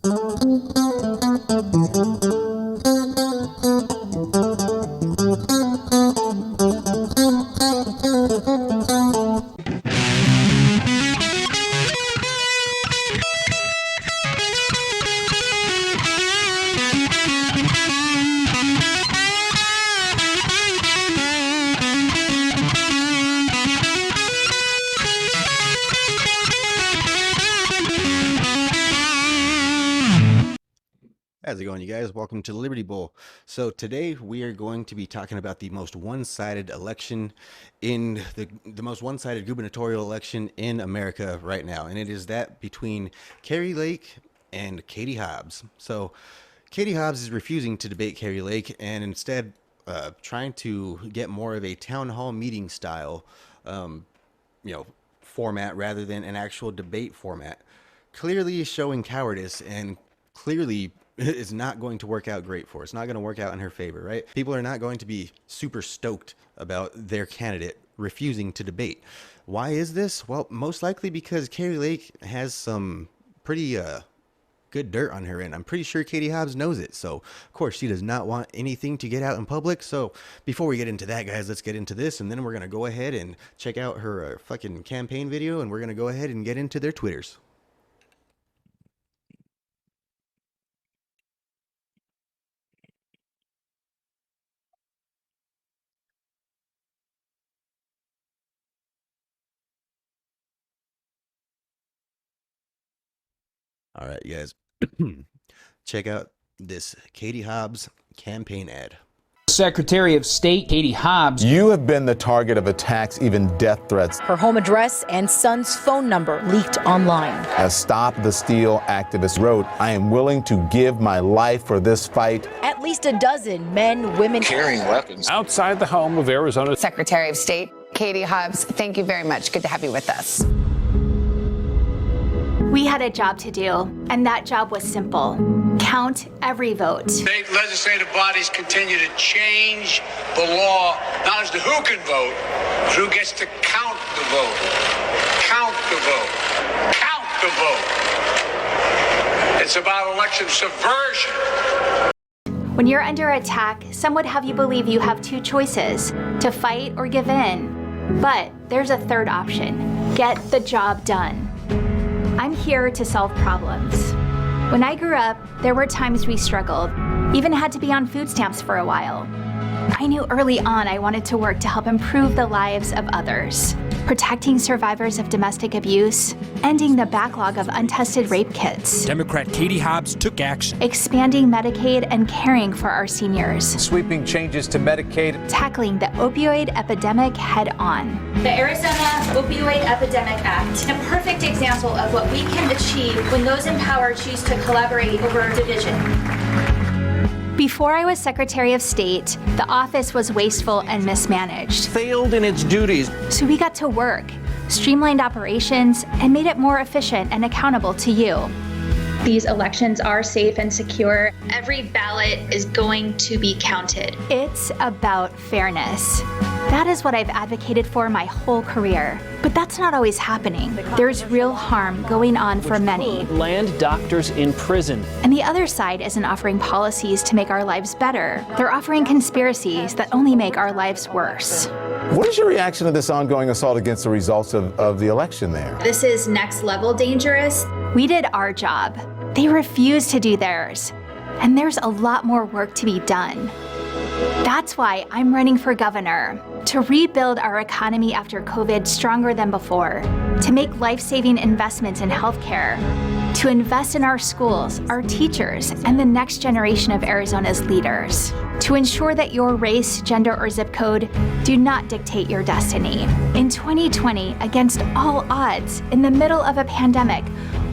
How's it going, you guys? Welcome to the Liberty Bowl. So today we are going to be talking about the most one-sided election in the most one-sided gubernatorial election in America right now, and it is that between Carrie Lake and Katie Hobbs. So Katie Hobbs is refusing to debate Carrie Lake and instead trying to get more of a town hall meeting style, format rather than an actual debate format. Clearly showing cowardice and clearly is not going to work out great for her. It's not going to work out in her favor, right? People are not going to be super stoked about their candidate refusing to debate. Why is this? Well, most likely because Carrie Lake has some pretty good dirt on her, and I'm pretty sure Katie Hobbs knows it. So, of course, she does not want anything to get out in public. So, before we get into that, guys, let's get into this, and then we're going to go ahead and check out her fucking campaign video, and we're going to go ahead and get into their Twitters. All right, you guys, check out this Katie Hobbs campaign ad. Secretary of State Katie Hobbs. You have been the target of attacks, even death threats. Her home address and son's phone number leaked online. As Stop the Steal activist wrote, I am willing to give my life for this fight. At least a dozen men, women carrying weapons outside the home of Arizona Secretary of State Katie Hobbs, thank you very much. Good to have you with us. We had a job to do, and that job was simple. Count every vote. State legislative bodies continue to change the law, not as to who can vote, but who gets to count the vote. Count the vote. Count the vote. It's about election subversion. When you're under attack, some would have you believe you have two choices, to fight or give in. But there's a third option. Get the job done. I'm here to solve problems. When I grew up, there were times we struggled, even had to be on food stamps for a while. I knew early on I wanted to work to help improve the lives of others, protecting survivors of domestic abuse, ending the backlog of untested rape kits. Democrat Katie Hobbs took action. Expanding Medicaid and caring for our seniors. sweeping changes to Medicaid. Tackling the opioid epidemic head on. The Arizona Opioid Epidemic Act, a perfect example of what we can achieve when those in power choose to collaborate over division. Before I was Secretary of State, the office was wasteful and mismanaged. Failed in its duties. So we got to work, streamlined operations, and made it more efficient and accountable to you. These elections are safe and secure. Every ballot is going to be counted. It's about fairness. That is what I've advocated for my whole career. But that's not always happening. There's real harm going on for many. Land doctors in prison. And the other side isn't offering policies to make our lives better. They're offering conspiracies that only make our lives worse. What is your reaction to this ongoing assault against the results of the election there? This is next level dangerous. We did our job. They refused to do theirs. And there's a lot more work to be done. That's why I'm running for governor, to rebuild our economy after COVID stronger than before, to make life-saving investments in healthcare, to invest in our schools, our teachers, and the next generation of Arizona's leaders, to ensure that your race, gender, or zip code do not dictate your destiny. In 2020, against all odds, in the middle of a pandemic,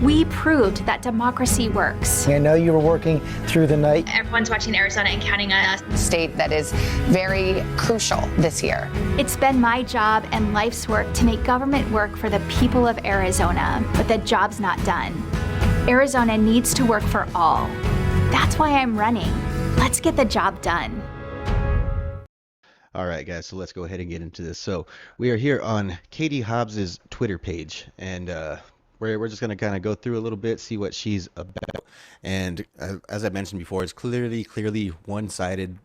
we proved that democracy works. I know you were working through the night. Everyone's watching Arizona and counting on us. State that is very crucial this year. It's been my job and life's work to make government work for the people of Arizona, but the job's not done. Arizona needs to work for all. That's why I'm running. Let's get the job done. All right, guys, so let's go ahead and get into this. So we are here on Katie Hobbs's Twitter page, and we're just gonna kind of go through a little bit, see what she's about. And as I mentioned before, it's clearly one-sided.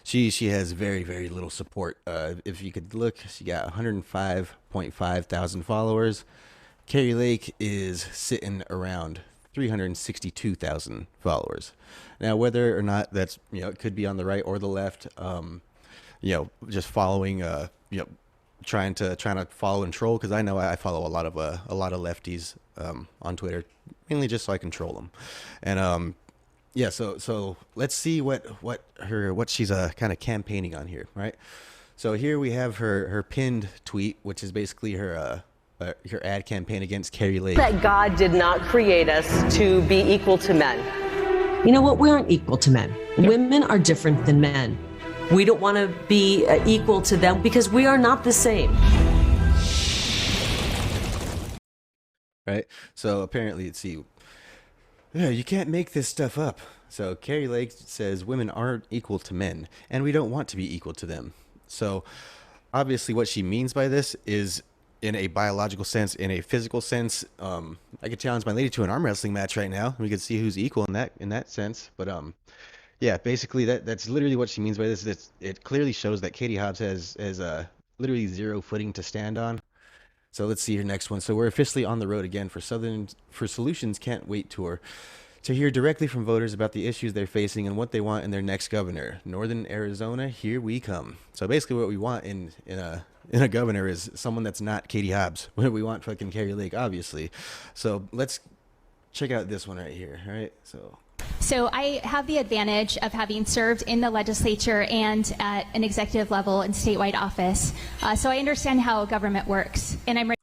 She has very little support. If you could look, she got 105.5 thousand followers. Carrie Lake is sitting around 362,000 followers. Now, whether or not that's, it could be on the right or the left, just following, trying to follow and troll, because I know I follow a lot of lefties on Twitter, mainly just so I can troll them. And yeah, so let's see what she's kind of campaigning on here, right? So here we have her pinned tweet, which is basically her ad campaign against Carrie Lake. That God did not create us to be equal to men. You know what? We aren't equal to men. Women are different than men. We don't want to be equal to them because we are not the same. Right? So apparently, you can't make this stuff up. So Carrie Lake says women aren't equal to men, and we don't want to be equal to them. So obviously what she means by this is in a biological sense, in a physical sense. I could challenge my lady to an arm wrestling match right now. We could see who's equal in that sense. But yeah, basically that's literally what she means by this. It clearly shows that Katie Hobbs has literally zero footing to stand on. So let's see her next one. So we're officially on the road again for Solutions Can't Wait tour to hear directly from voters about the issues they're facing and what they want in their next governor. Northern Arizona, here we come. So basically what we want in a governor is someone that's not Katie Hobbs. We want fucking Carrie Lake, obviously. So let's check out this one right here, right? So I have the advantage of having served in the legislature and at an executive level in statewide office. So I understand how government works, and I'm ready.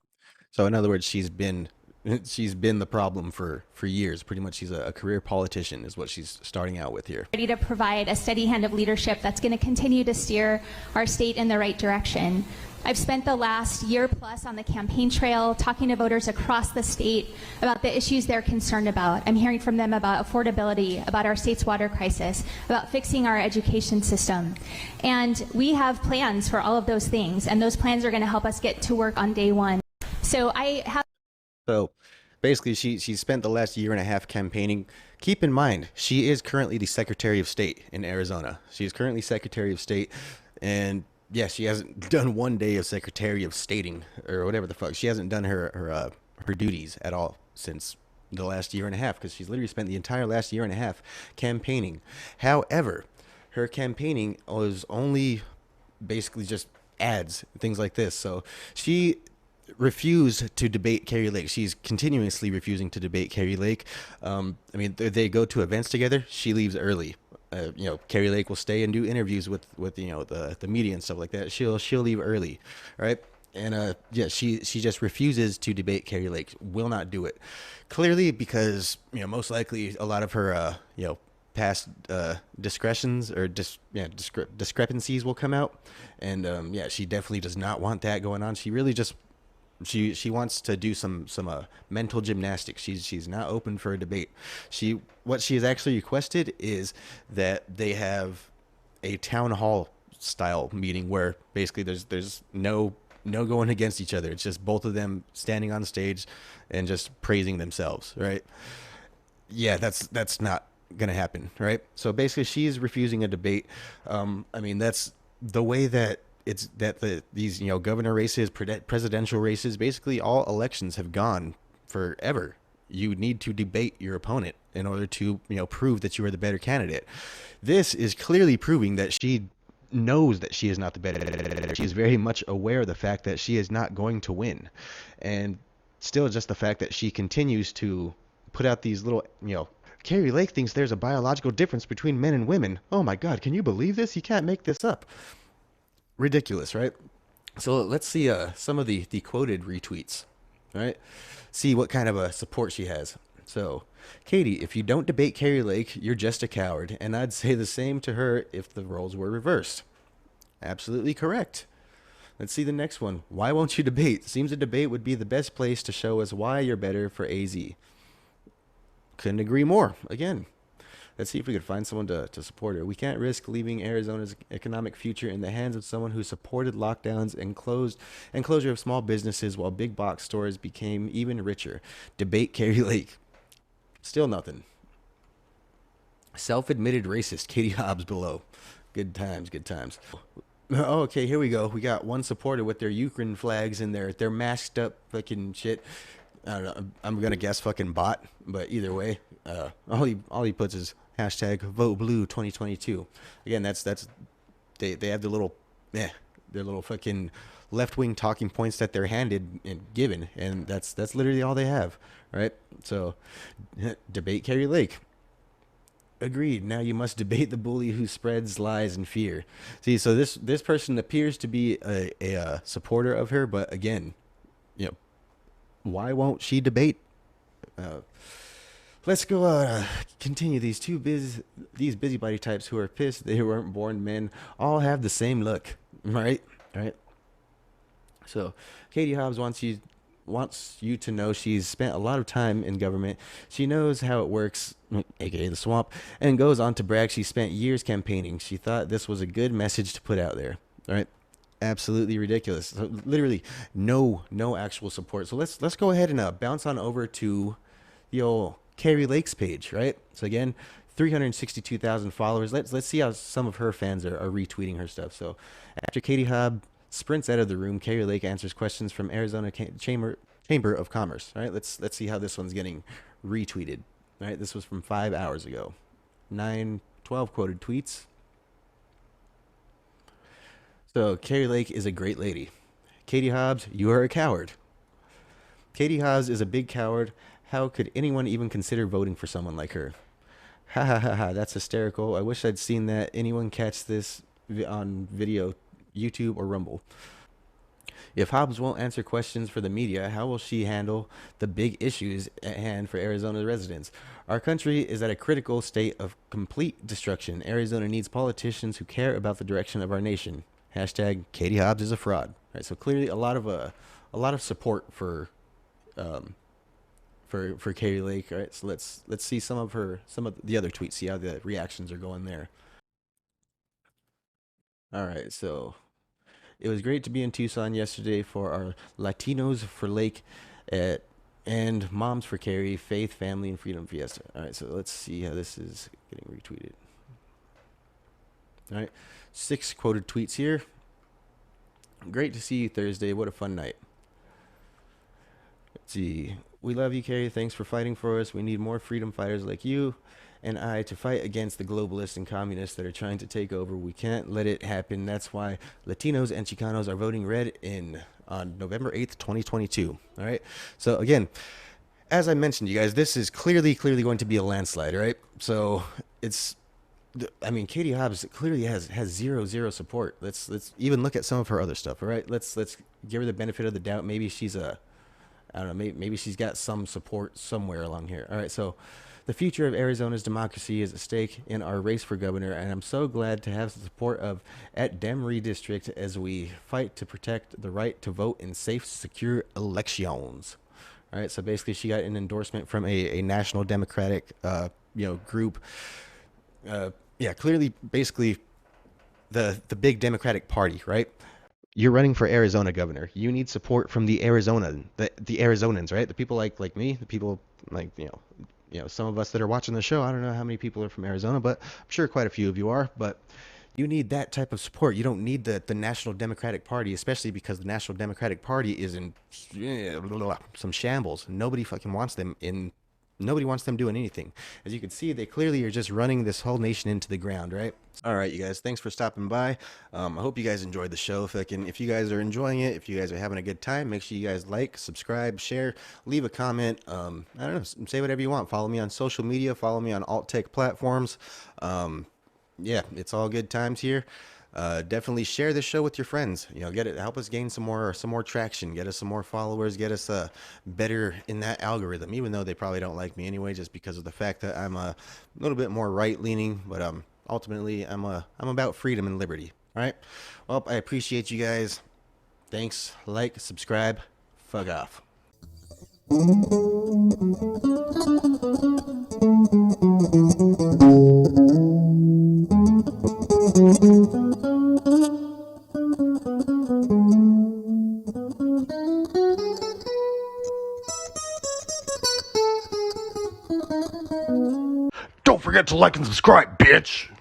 So in other words, she's been the problem for years. Pretty much she's a career politician is what she's starting out with here. Ready to provide a steady hand of leadership that's going to continue to steer our state in the right direction. I've spent the last year plus on the campaign trail talking to voters across the state about the issues they're concerned about. I'm hearing from them about affordability, about our state's water crisis, about fixing our education system. And we have plans for all of those things, and those plans are going to help us get to work on day one. So basically she spent the last year and a half campaigning. Keep in mind, she is currently the Secretary of State in Arizona. She is currently Secretary of State, and yeah, she hasn't done one day of Secretary of Stating or whatever the fuck. She hasn't done her duties at all since the last year and a half, because she's literally spent the entire last year and a half campaigning. However, her campaigning was only basically just ads, things like this. So she refused to debate Carrie Lake. She's continuously refusing to debate Carrie Lake. I mean, they go to events together. She leaves early. Carrie Lake will stay and do interviews with the media and stuff like that. She'll leave early, right? And yeah, she just refuses to debate Carrie Lake. Will not do it. Clearly because most likely a lot of her past discretions or discrepancies will come out, and yeah, she definitely does not want that going on. She really just she wants to do some mental gymnastics. She's not open for a debate. What she has actually requested is that they have a town hall style meeting where basically there's no going against each other. It's just both of them standing on stage and just praising themselves, right? Yeah, that's not gonna happen, right? So basically she's refusing a debate. I mean, that's the way that these governor races, presidential races, basically all elections have gone forever. You need to debate your opponent in order to prove that you are the better candidate. This is clearly proving that she knows that she is not the better candidate. She is very much aware of the fact that she is not going to win, and still just the fact that she continues to put out these little Carrie Lake thinks there's a biological difference between men and women. Oh my God, can you believe this? You can't make this up. Ridiculous, right? So let's see some of the quoted retweets, right? See what kind of a support she has. So, Katie, if you don't debate Carrie Lake, you're just a coward, and I'd say the same to her if the roles were reversed. Absolutely correct. Let's see the next one. Why won't you debate? Seems a debate would be the best place to show us why you're better for AZ. Couldn't agree more. Again. Let's see if we could find someone to support her. We can't risk leaving Arizona's economic future in the hands of someone who supported lockdowns and closure of small businesses while big box stores became even richer. Debate Carrie Lake. Still nothing. Self-admitted racist Katie Hobbs below. Good times, good times. Oh, okay, here we go. We got one supporter with their Ukraine flags and their masked up fucking shit. I don't know. I'm gonna guess fucking bot, but either way, all he puts is hashtag vote blue 2022. Again, that's they have their little fucking left-wing talking points that they're handed and given, and that's literally all they have, right? So debate Carrie Lake. Agreed. Now you must debate the bully who spreads lies and fear. See, so this person appears to be a supporter of her, but again, you know, why won't she debate? Let's go continue. These busybody types who are pissed they weren't born men all have the same look, right? So Katie Hobbs wants you to know she's spent a lot of time in government. She knows how it works, aka the swamp, and goes on to brag she spent years campaigning. She thought this was a good message to put out there. All right. Absolutely ridiculous. So literally no actual support. So let's go ahead and bounce on over to the old Carrie Lake's page, right? So again, 362,000 followers. Let's see how some of her fans are retweeting her stuff. So after Katie Hobbs sprints out of the room, Carrie Lake answers questions from Arizona Chamber of Commerce. All right, let's see how this one's getting retweeted. All right, this was from 5 hours ago. 12 quoted tweets. So Carrie Lake is a great lady. Katie Hobbs, you are a coward. Katie Hobbs is a big coward. How could anyone even consider voting for someone like her? Ha ha ha ha, that's hysterical. I wish I'd seen that. Anyone catch this on video, YouTube or Rumble? If Hobbs won't answer questions for the media, how will she handle the big issues at hand for Arizona residents? Our country is at a critical state of complete destruction. Arizona needs politicians who care about the direction of our nation. Hashtag Katie Hobbs is a fraud. Right, so clearly a lot of support for Carrie Lake. All right, so let's see some of the other tweets. See how the reactions are going there. All right, so it was great to be in Tucson yesterday for our Latinos for Lake and Moms for Carrie, Faith, Family, and Freedom Fiesta. All right, so let's see how this is getting retweeted. All right, 6 quoted tweets here. Great to see you Thursday. What a fun night. Let's see. We love you, Carrie. Thanks for fighting for us. We need more freedom fighters like you and I to fight against the globalists and communists that are trying to take over. We can't let it happen. That's why Latinos and Chicanos are voting red on November 8th, 2022. All right. So again, as I mentioned, you guys, this is clearly going to be a landslide, right? So Katie Hobbs clearly has zero support. Let's even look at some of her other stuff. All right. Let's give her the benefit of the doubt. Maybe she's I don't know, maybe she's got some support somewhere along here. All right, so the future of Arizona's democracy is at stake in our race for governor, and I'm so glad to have the support of at Demery District as we fight to protect the right to vote in safe, secure elections. All right, so basically she got an endorsement from a national Democratic group. Clearly, basically the big Democratic Party, right? You're running for Arizona governor. You need support from the Arizonans, right? The people like me, the people like, some of us that are watching the show. I don't know how many people are from Arizona, but I'm sure quite a few of you are. But you need that type of support. You don't need the National Democratic Party, especially because the National Democratic Party is in some shambles. Nobody fucking wants them in. Nobody wants them doing anything. As you can see, they clearly are just running this whole nation into the ground, right? All right, you guys, thanks for stopping by. I hope you guys enjoyed the show. If you guys are enjoying it, if you guys are having a good time, make sure you guys like, subscribe, share, leave a comment. I don't know, say whatever you want. Follow me on social media. Follow me on alt tech platforms. Yeah, it's all good times here. Definitely share this show with your friends. Help us gain some more traction, get us some more followers, get us better in that algorithm, even though they probably don't like me anyway, just because of the fact that I'm a little bit more right leaning, but ultimately I'm about freedom and liberty. All right. Well, I appreciate you guys. Thanks. Like, subscribe, fuck off. forget to like and subscribe, bitch.